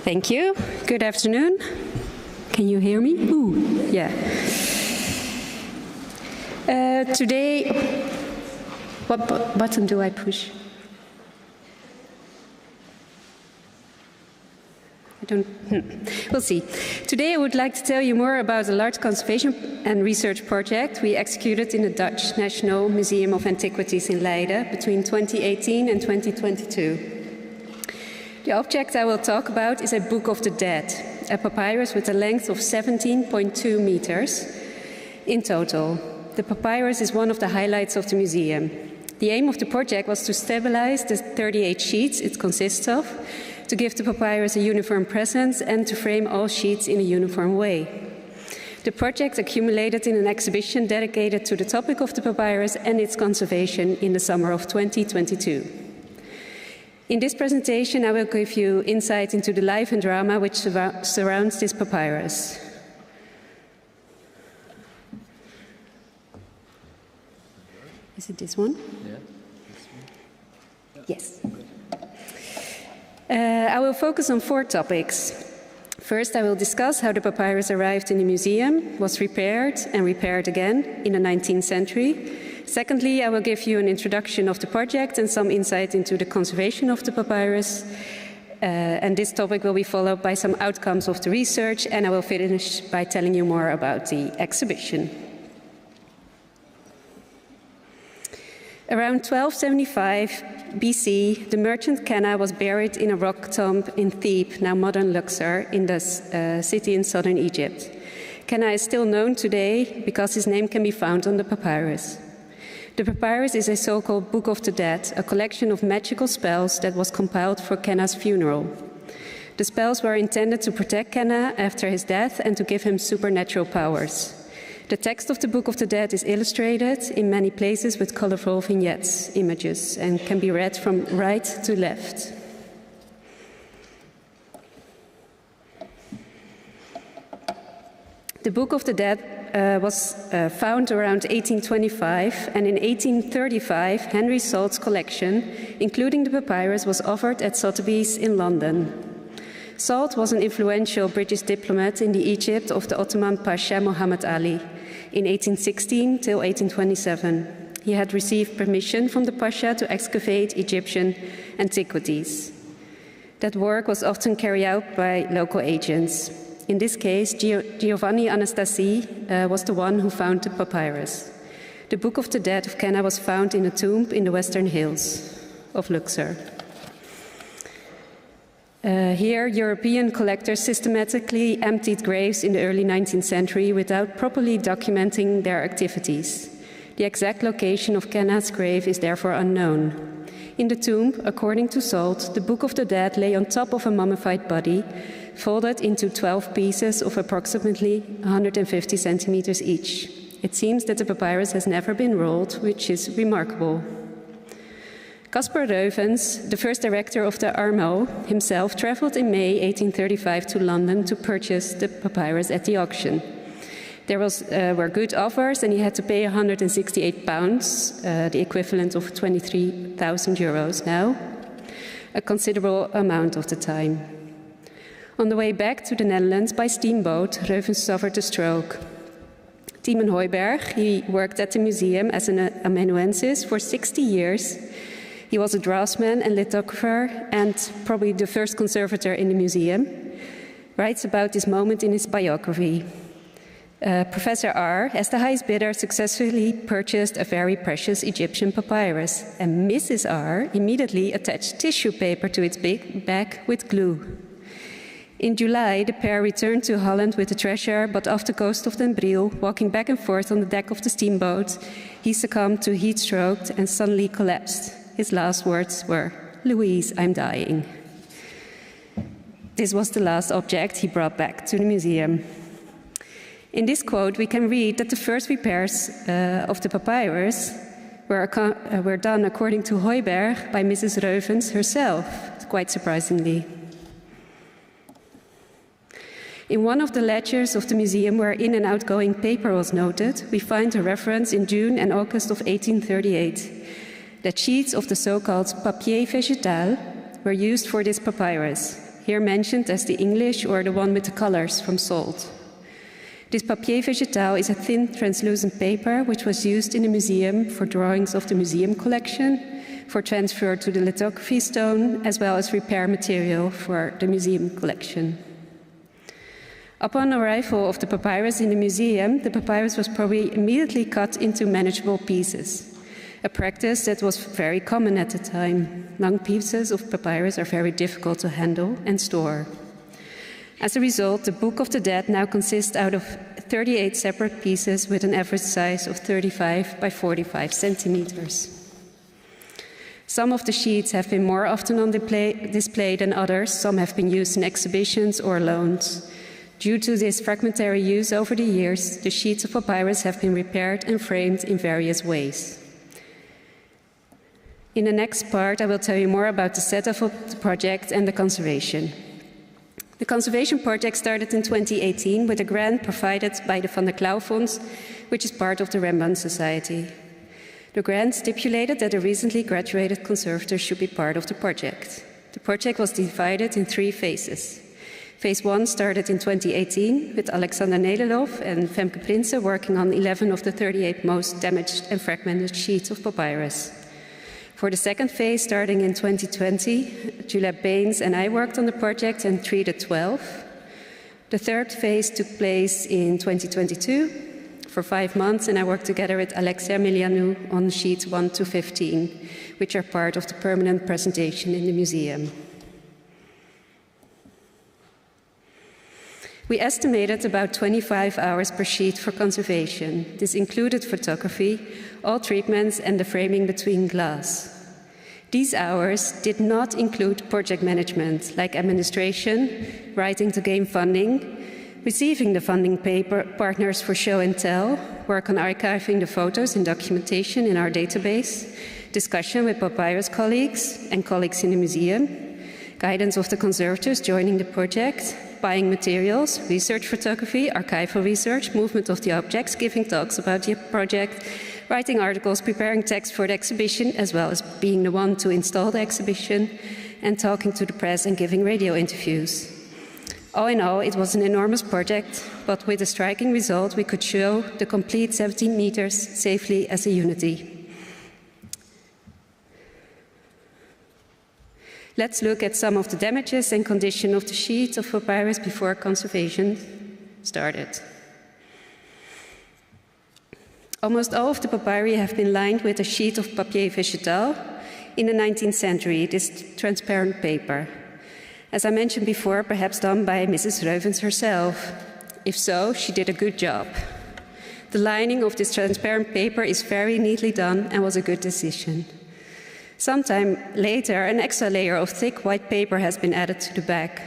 Thank you. Good afternoon. Can you hear me? Ooh, yeah. Today, what button do I push? We'll see. Today I would like to tell you more about a large conservation and research project we executed in the Dutch National Museum of Antiquities in Leiden between 2018 and 2022. The object I will talk about is a Book of the Dead, a papyrus with a length of 17.2 meters in total. The papyrus is one of the highlights of the museum. The aim of the project was to stabilize the 38 sheets it consists of, to give the papyrus a uniform presence and to frame all sheets in a uniform way. The project accumulated in an exhibition dedicated to the topic of the papyrus and its conservation in the summer of 2022. In this presentation, I will give you insight into the life and drama which surrounds this papyrus. Is it this one? Yeah. This one. Yes. I will focus on 4 topics. First, I will discuss how the papyrus arrived in the museum, was repaired and repaired again in the 19th century. Secondly, I will give you an introduction of the project and some insight into the conservation of the papyrus. And this topic will be followed by some outcomes of the research, and I will finish by telling you more about the exhibition. Around 1275 BC, the merchant Qenna was buried in a rock tomb in Thebes, now modern Luxor, in the city in southern Egypt. Qenna is still known today because his name can be found on the papyrus. The papyrus is a so-called Book of the Dead, a collection of magical spells that was compiled for Qenna's funeral. The spells were intended to protect Qenna after his death and to give him supernatural powers. The text of the Book of the Dead is illustrated in many places with colorful vignettes, images, and can be read from right to left. The Book of the Dead was found around 1825, and in 1835, Henry Salt's collection, including the papyrus, was offered at Sotheby's in London. Salt was an influential British diplomat in the Egypt of the Ottoman Pasha Muhammad Ali in 1816 till 1827. He had received permission from the Pasha to excavate Egyptian antiquities. That work was often carried out by local agents. In this case, Giovanni Anastasi was the one who found the papyrus. The Book of the Dead of Qenna was found in a tomb in the western hills of Luxor. Here, European collectors systematically emptied graves in the early 19th century without properly documenting their activities. The exact location of Qenna's grave is therefore unknown. In the tomb, according to Salt, the Book of the Dead lay on top of a mummified body, folded into 12 pieces of approximately 150 centimeters each. It seems that the papyrus has never been rolled, which is remarkable. Caspar Reuvens, the first director of the archival, himself traveled in May 1835 to London to purchase the papyrus at the auction. There were good offers, and he had to pay £168, the equivalent of 23,000 euros now, a considerable amount of the time. On the way back to the Netherlands by steamboat, Reuvens suffered a stroke. Timon Hooiberg, he worked at the museum as an amanuensis for 60 years. He was a draftsman and lithographer and probably the first conservator in the museum, writes about this moment in his biography. Professor R, as the highest bidder, successfully purchased a very precious Egyptian papyrus, and Mrs. R immediately attached tissue paper to its back with glue. In July, the pair returned to Holland with the treasure, but off the coast of Den Briel, walking back and forth on the deck of the steamboat, he succumbed to heat stroke and suddenly collapsed. His last words were, "Louise, I'm dying." This was the last object he brought back to the museum. In this quote, we can read that the first repairs of the papyrus were done, according to Hooiberg, by Mrs. Reuvens herself, quite surprisingly. In one of the ledgers of the museum where in- and outgoing paper was noted, we find a reference in June and August of 1838 that sheets of the so-called papier végétal were used for this papyrus. here mentioned as the English or the one with the colors from salt. This papier végétal is a thin, translucent paper which was used in the museum for drawings of the museum collection, for transfer to the lithography stone, as well as repair material for the museum collection. Upon arrival of the papyrus in the museum, the papyrus was probably immediately cut into manageable pieces, a practice that was very common at the time. Long pieces of papyrus are very difficult to handle and store. As a result, the Book of the Dead now consists out of 38 separate pieces with an average size of 35 by 45 centimeters. Some of the sheets have been more often on display than others. Some have been used in exhibitions or loans. Due to this fragmentary use over the years, the sheets of papyrus have been repaired and framed in various ways. In the next part, I will tell you more about the setup of the project and the conservation. The conservation project started in 2018 with a grant provided by the Van der Klauw Fonds, which is part of the Rembrandt Society. The grant stipulated that a recently graduated conservator should be part of the project. The project was divided in 3 phases. Phase 1 started in 2018 with Alexander Nederlof and Femke Prinsen working on 11 of the 38 most damaged and fragmented sheets of papyrus. For the second phase, starting in 2020, Juliette Baines and I worked on the project and treated 12. The third phase took place in 2022 for 5 months, and I worked together with Alexia Milianou on sheets 1 to 15, which are part of the permanent presentation in the museum. We estimated about 25 hours per sheet for conservation. This included photography, all treatments, and the framing between glass. These hours did not include project management, like administration, writing to gain funding, receiving the funding partners for show and tell, work on archiving the photos and documentation in our database, discussion with papyrus colleagues and colleagues in the museum, guidance of the conservators joining the project, buying materials, research photography, archival research, movement of the objects, giving talks about the project, writing articles, preparing text for the exhibition, as well as being the one to install the exhibition, and talking to the press and giving radio interviews. All in all, it was an enormous project, but with a striking result, we could show the complete 17 meters safely as a unity. Let's look at some of the damages and condition of the sheets of papyrus before conservation started. Almost all of the papyri have been lined with a sheet of papier végétal in the 19th century, this transparent paper. As I mentioned before, perhaps done by Mrs. Reuvens herself. If so, she did a good job. The lining of this transparent paper is very neatly done and was a good decision. Sometime later, an extra layer of thick white paper has been added to the back.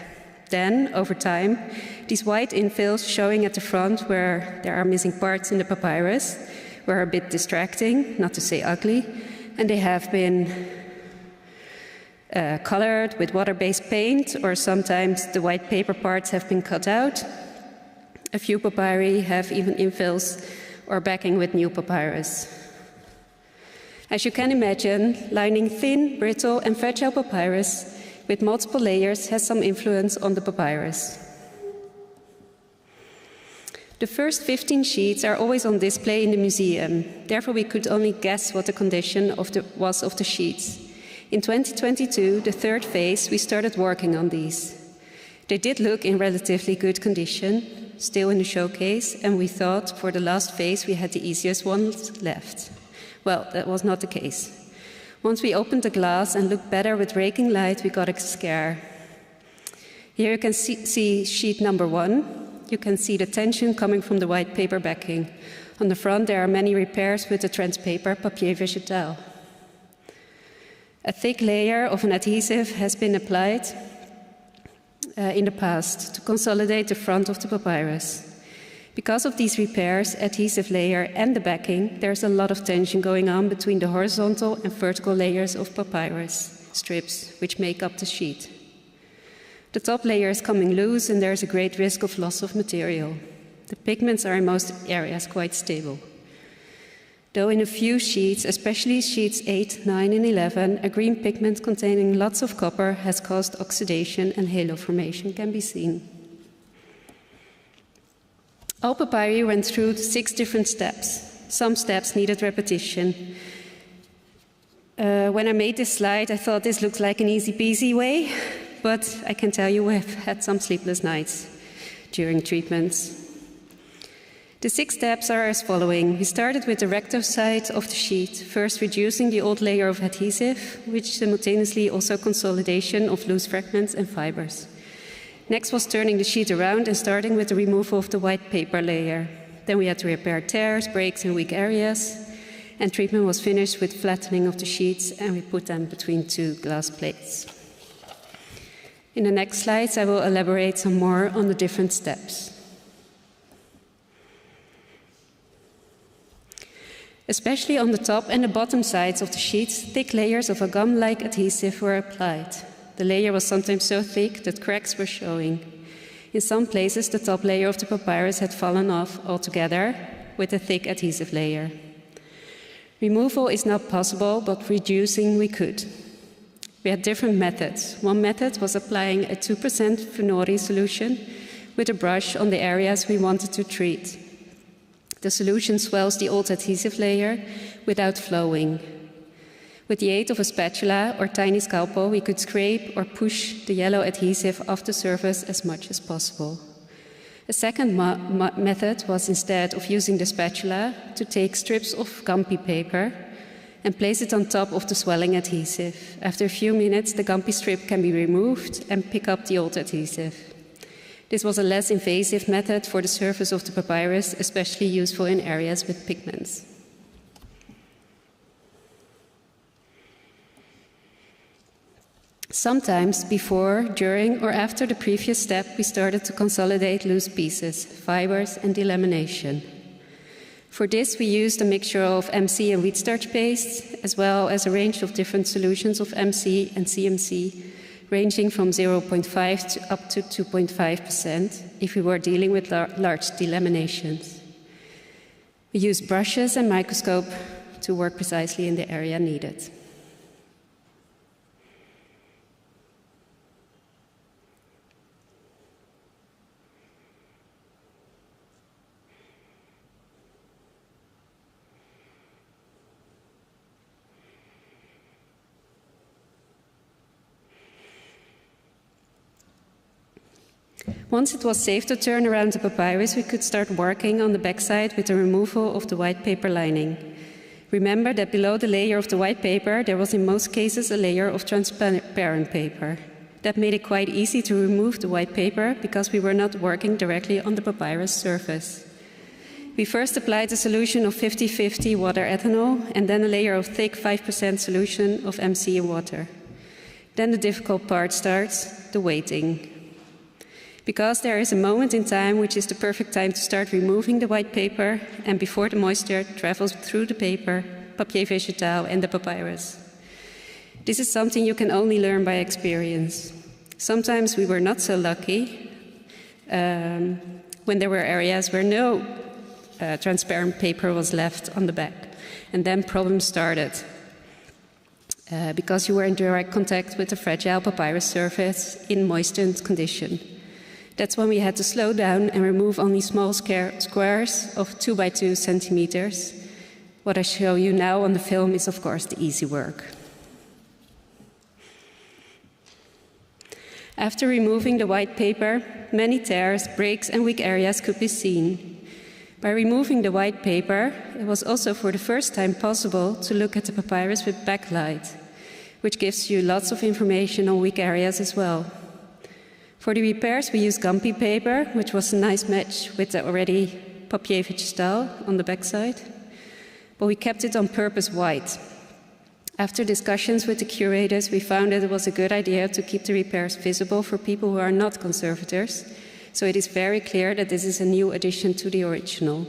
Then, over time, these white infills showing at the front where there are missing parts in the papyrus were a bit distracting, not to say ugly, and they have been colored with water-based paint, or sometimes the white paper parts have been cut out. A few papyri have even infills or backing with new papyrus. As you can imagine, lining thin, brittle, and fragile papyrus with multiple layers has some influence on the papyrus. The first 15 sheets are always on display in the museum. Therefore, we could only guess what the condition was of the sheets. In 2022, the third phase, we started working on these. They did look in relatively good condition, still in the showcase, and we thought for the last phase we had the easiest ones left. Well, that was not the case. Once we opened the glass and looked better with raking light, we got a scare. Here you can see sheet number 1. You can see the tension coming from the white paper backing. On the front, there are many repairs with the trans paper papier végétal. A thick layer of an adhesive has been applied in the past to consolidate the front of the papyrus. Because of these repairs, adhesive layer and the backing, there's a lot of tension going on between the horizontal and vertical layers of papyrus strips, which make up the sheet. The top layer is coming loose and there's a great risk of loss of material. The pigments are in most areas quite stable. though in a few sheets, especially sheets 8, 9, and 11, a green pigment containing lots of copper has caused oxidation and halo formation can be seen. All papyri went through 6 different steps. Some steps needed repetition. When I made this slide, I thought this looked like an easy-peasy way, but I can tell you we've had some sleepless nights during treatments. The 6 steps are as following. We started with the recto side of the sheet, first reducing the old layer of adhesive, which simultaneously also consolidation of loose fragments and fibers. Next was turning the sheet around and starting with the removal of the white paper layer. Then we had to repair tears, breaks, and weak areas. And treatment was finished with flattening of the sheets, and we put them between 2 glass plates. In the next slides, I will elaborate some more on the different steps. Especially on the top and the bottom sides of the sheets, thick layers of a gum-like adhesive were applied. The layer was sometimes so thick that cracks were showing. In some places, the top layer of the papyrus had fallen off altogether with a thick adhesive layer. Removal is not possible, but reducing we could. We had different methods. One method was applying a 2% phenol solution with a brush on the areas we wanted to treat. The solution swells the old adhesive layer without flowing. With the aid of a spatula or tiny scalpel, we could scrape or push the yellow adhesive off the surface as much as possible. A second method was, instead of using the spatula, to take strips of gummy paper and place it on top of the swelling adhesive. After a few minutes, the gummy strip can be removed and pick up the old adhesive. This was a less invasive method for the surface of the papyrus, especially useful in areas with pigments. Sometimes before, during, or after the previous step, we started to consolidate loose pieces, fibers, and delamination. For this, we used a mixture of MC and wheat starch paste, as well as a range of different solutions of MC and CMC, ranging from 0.5 to up to 2.5% if we were dealing with large delaminations. We used brushes and microscope to work precisely in the area needed. Once it was safe to turn around the papyrus, we could start working on the backside with the removal of the white paper lining. Remember that below the layer of the white paper, there was in most cases a layer of transparent paper. That made it quite easy to remove the white paper because we were not working directly on the papyrus surface. We first applied a solution of 50-50 water ethanol and then a layer of thick 5% solution of MC and water. Then the difficult part starts, the weighting. Because there is a moment in time which is the perfect time to start removing the white paper and before the moisture travels through the paper, papier végétal, and the papyrus. This is something you can only learn by experience. Sometimes we were not so lucky when there were areas where no transparent paper was left on the back, and then problems started. Because you were in direct contact with the fragile papyrus surface in moistened condition. That's when we had to slow down and remove only small squares of 2 by 2 centimeters. What I show you now on the film is, of course, the easy work. After removing the white paper, many tears, breaks, and weak areas could be seen. By removing the white paper, it was also for the first time possible to look at the papyrus with backlight, which gives you lots of information on weak areas as well. For the repairs, we used gummy paper, which was a nice match with the already papier végétal on the backside, but we kept it on purpose white. After discussions with the curators, we found that it was a good idea to keep the repairs visible for people who are not conservators, so it is very clear that this is a new addition to the original.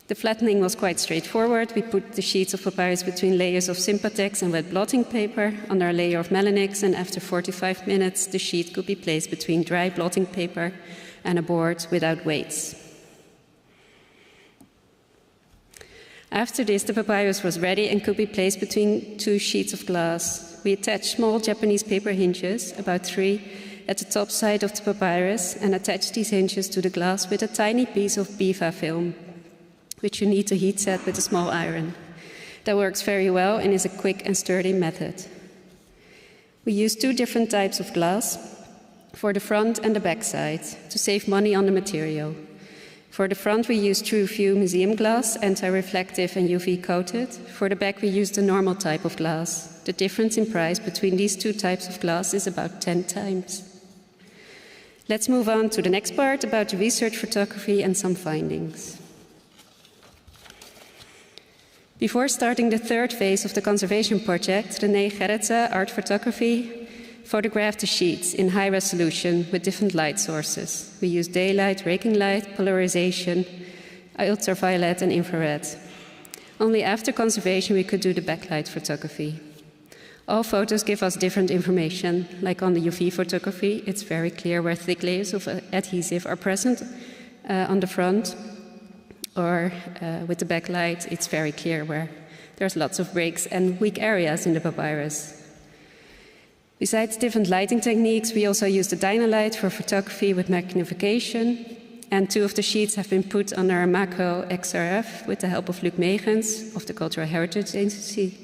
The flattening was quite straightforward. We put the sheets of papyrus between layers of Sympatex and wet blotting paper under a layer of Melanix, and after 45 minutes, the sheet could be placed between dry blotting paper and a board without weights. After this, the papyrus was ready and could be placed between two sheets of glass. We attached small Japanese paper hinges, about 3, at the top side of the papyrus and attached these hinges to the glass with a tiny piece of bifa film, which you need to heat set with a small iron. That works very well and is a quick and sturdy method. We used 2 different types of glass for the front and the back side to save money on the material. For the front, we used TrueView museum glass, anti-reflective and UV coated. For the back, we used the normal type of glass. The difference in price between these 2 types of glass is about 10 times. Let's move on to the next part about the research photography and some findings. Before starting the 3rd phase of the conservation project, René Gerritsen, art photography, photographed the sheets in high resolution with different light sources. We used daylight, raking light, polarization, ultraviolet and infrared. Only after conservation we could do the backlight photography. All photos give us different information. Like on the UV photography, it's very clear where thick layers of adhesive are present on the front. Or with the backlight, it's very clear where there's lots of breaks and weak areas in the papyrus. Besides different lighting techniques, we also use the dynalight for photography with magnification, and 2 of the sheets have been put under a macro XRF with the help of Luc Megens of the Cultural Heritage Agency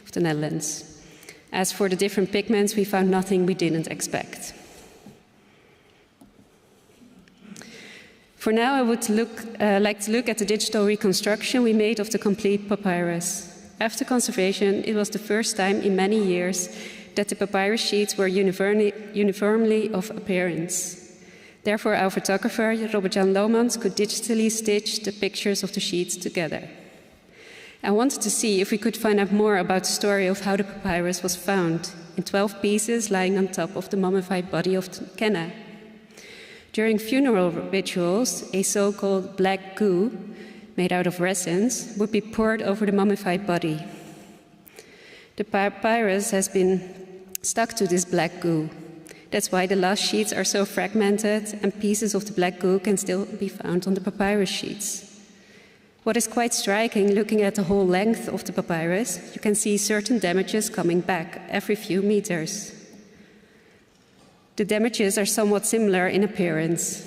of the Netherlands. As for the different pigments, we found nothing we didn't expect. For now, I would like to look at the digital reconstruction we made of the complete papyrus. After conservation, it was the first time in many years that the papyrus sheets were uniformly of appearance. Therefore, our photographer, Robert-Jan Lomans, could digitally stitch the pictures of the sheets together. I wanted to see if we could find out more about the story of how the papyrus was found, in 12 pieces lying on top of the mummified body of Qenna. During funeral rituals, a so-called black goo, made out of resins, would be poured over the mummified body. The papyrus has been stuck to this black goo. That's why the last sheets are so fragmented and pieces of the black goo can still be found on the papyrus sheets. What is quite striking, looking at the whole length of the papyrus, you can see certain damages coming back every few meters. The damages are somewhat similar in appearance.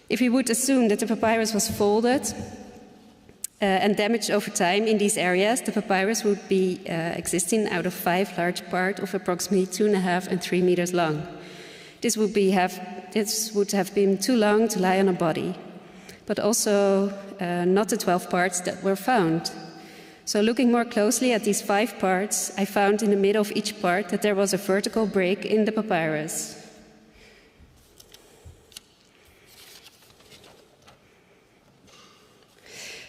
If we would assume that the papyrus was folded and damaged over time in these areas, the papyrus would be existing out of 5 large parts of approximately 2.5 and 3 meters long. This would have been too long to lie on a body, but also not the 12 parts that were found. So looking more closely at these 5 parts, I found in the middle of each part that there was a vertical break in the papyrus.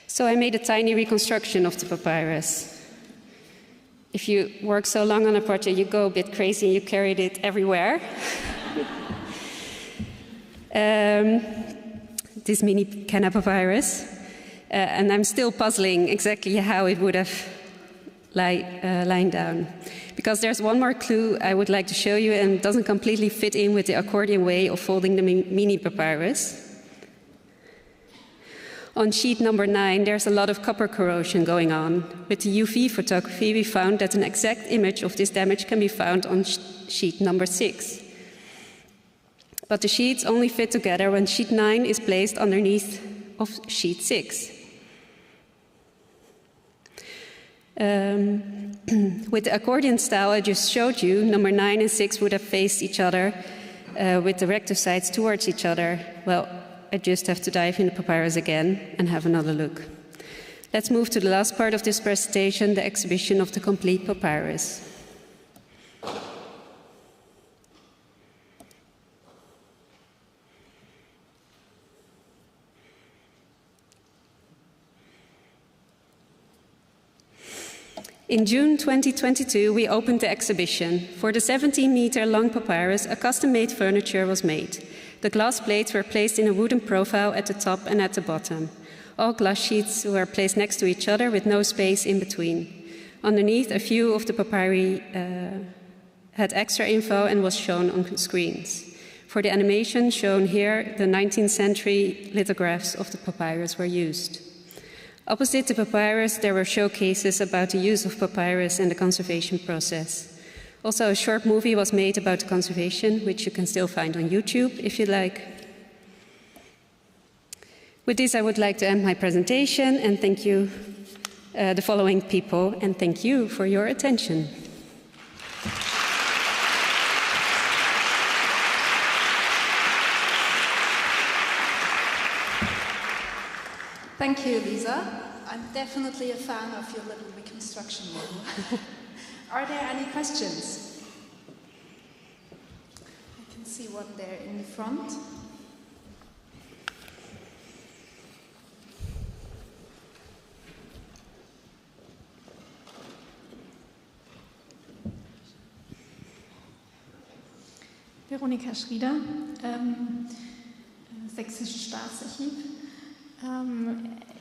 So I made a tiny reconstruction of the papyrus. If you work so long on a project, you go a bit crazy and you carried it everywhere. This mini Qenna papyrus. And I'm still puzzling exactly how it would have lying down. Because there's one more clue I would like to show you, and it doesn't completely fit in with the accordion way of folding the mini papyrus. On sheet number 9, there's a lot of copper corrosion going on. With the UV photography, we found that an exact image of this damage can be found on sheet number 6. But the sheets only fit together when sheet 9 is placed underneath of sheet 6. With the accordion style I just showed you, number 9 and 6 would have faced each other with the recto sides towards each other. Well, I just have to dive in the papyrus again and have another look. Let's move to the last part of this presentation, the exhibition of the complete papyrus. In June 2022, we opened the exhibition. For the 17-meter-long papyrus, a custom-made furniture was made. The glass plates were placed in a wooden profile at the top and at the bottom. All glass sheets were placed next to each other with no space in between. Underneath, a few of the papyri had extra info and was shown on screens. For the animation shown here, the 19th century lithographs of the papyrus were used. Opposite the papyrus, there were showcases about the use of papyrus and the conservation process. Also, a short movie was made about the conservation, which you can still find on YouTube if you like. With this, I would like to end my presentation and thank you, the following people, and thank you for your attention. Thank you, Eliza. I'm definitely a fan of your little reconstruction model. Are there any questions? I can see one there in the front. Veronika Schrieder, Sächsisches Staatsarchiv.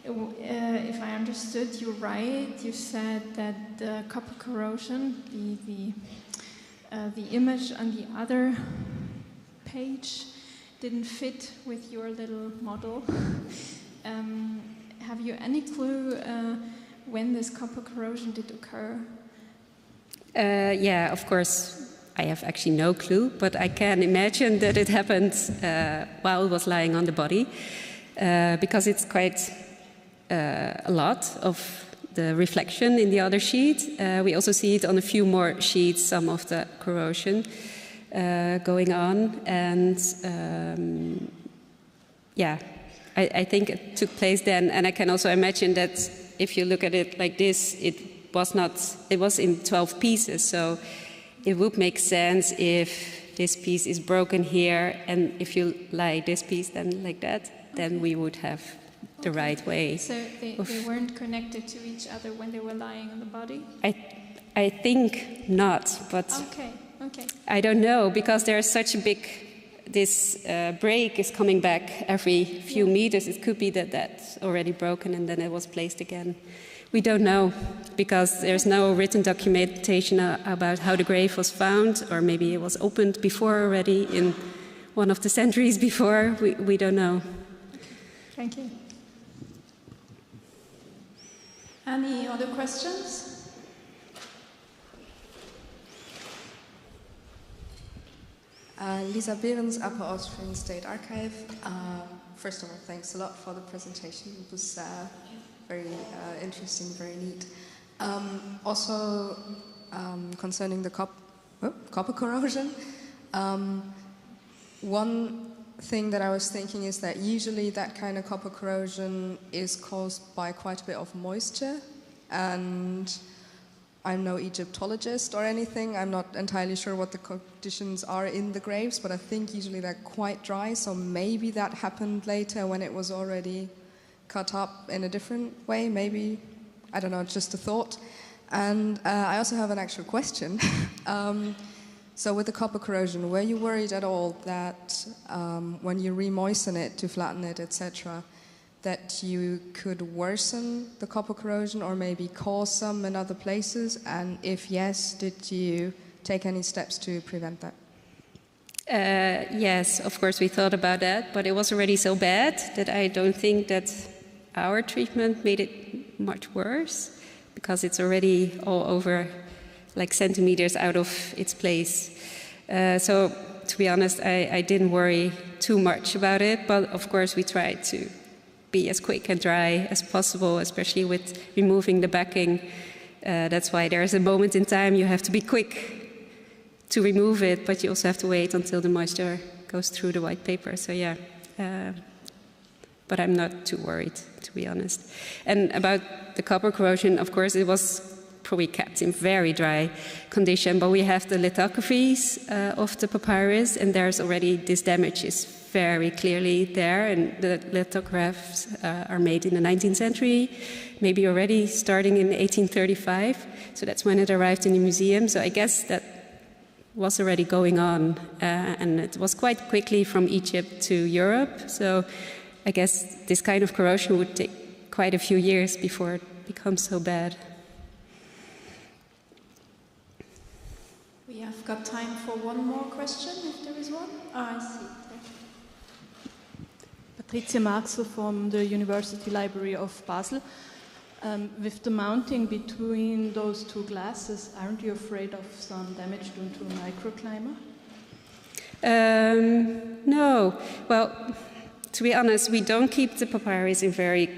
If I understood you right, you said that the copper corrosion, the image on the other page, didn't fit with your little model. Have you any clue when this copper corrosion did occur? Yeah, of course. I have actually no clue, but I can imagine that it happened while it was lying on the body. Because it's quite a lot of the reflection in the other sheet. We also see it on a few more sheets, some of the corrosion going on. And yeah, I think it took place then. And I can also imagine that if you look at it like this, it was in 12 pieces. So it would make sense if this piece is broken here, and if you lie this piece then like that, then we would have the right way. So they weren't connected to each other when they were lying on the body? I think not, but okay. I don't know, because there's such a big, this break is coming back every few meters. It could be that that's already broken and then it was placed again. We don't know, because there's no written documentation about how the grave was found, or maybe it was opened before already in one of the centuries before. We don't know. Thank you. Any other questions? Lisa Behrens, Upper Austrian State Archive. First of all, thanks a lot for the presentation. It was very interesting, very neat. Also, concerning the copper corrosion, one thing that I was thinking is that usually that kind of copper corrosion is caused by quite a bit of moisture, and I'm no Egyptologist or anything. I'm not entirely sure what the conditions are in the graves, but I think usually they're quite dry, so maybe that happened later when it was already cut up in a different way, maybe. I don't know, it's just a thought. And I also have an actual question. So with the copper corrosion, were you worried at all that when you remoisten it to flatten it, etc., that you could worsen the copper corrosion or maybe cause some in other places? And if yes, did you take any steps to prevent that? Yes, of course we thought about that, but it was already so bad that I don't think that our treatment made it much worse, because it's already all over, like centimeters out of its place. So to be honest, I didn't worry too much about it, but of course we tried to be as quick and dry as possible, especially with removing the backing. That's why there's a moment in time you have to be quick to remove it, but you also have to wait until the moisture goes through the white paper. So yeah, but I'm not too worried, to be honest. And about the copper corrosion, of course, it was probably kept in very dry condition, but we have the lithographies of the papyrus, and there's already, this damage is very clearly there, and the lithographs are made in the 19th century, maybe already starting in 1835, so that's when it arrived in the museum. So I guess that was already going on, and it was quite quickly from Egypt to Europe, so I guess this kind of corrosion would take quite a few years before it becomes so bad. We have got time for one more question, if there is one. I see. Patricia Marxel from the University Library of Basel. With the mounting between those two glasses, aren't you afraid of some damage due to a microclimate? No. Well, to be honest, we don't keep the papyrus in very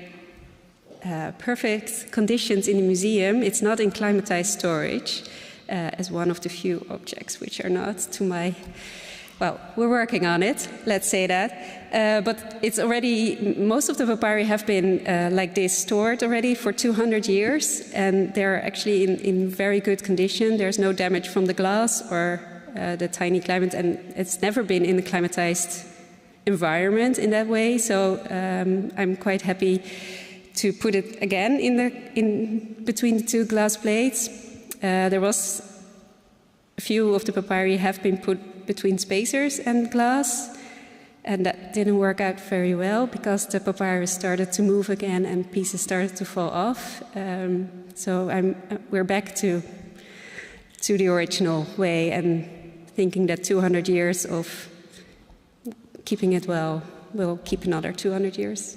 perfect conditions in the museum. It's not in climatized storage, as one of the few objects which are not to my... Well, we're working on it, let's say that. But it's already, most of the papyri have been like this stored already for 200 years, and they're actually in very good condition. There's no damage from the glass or the tiny climate, and it's never been in a climatized environment in that way. So I'm quite happy to put it again in between the two glass plates. There was a few of the papyri have been put between spacers and glass, and that didn't work out very well because the papyrus started to move again and pieces started to fall off. So we're back to the original way and thinking that 200 years of keeping it well will keep another 200 years.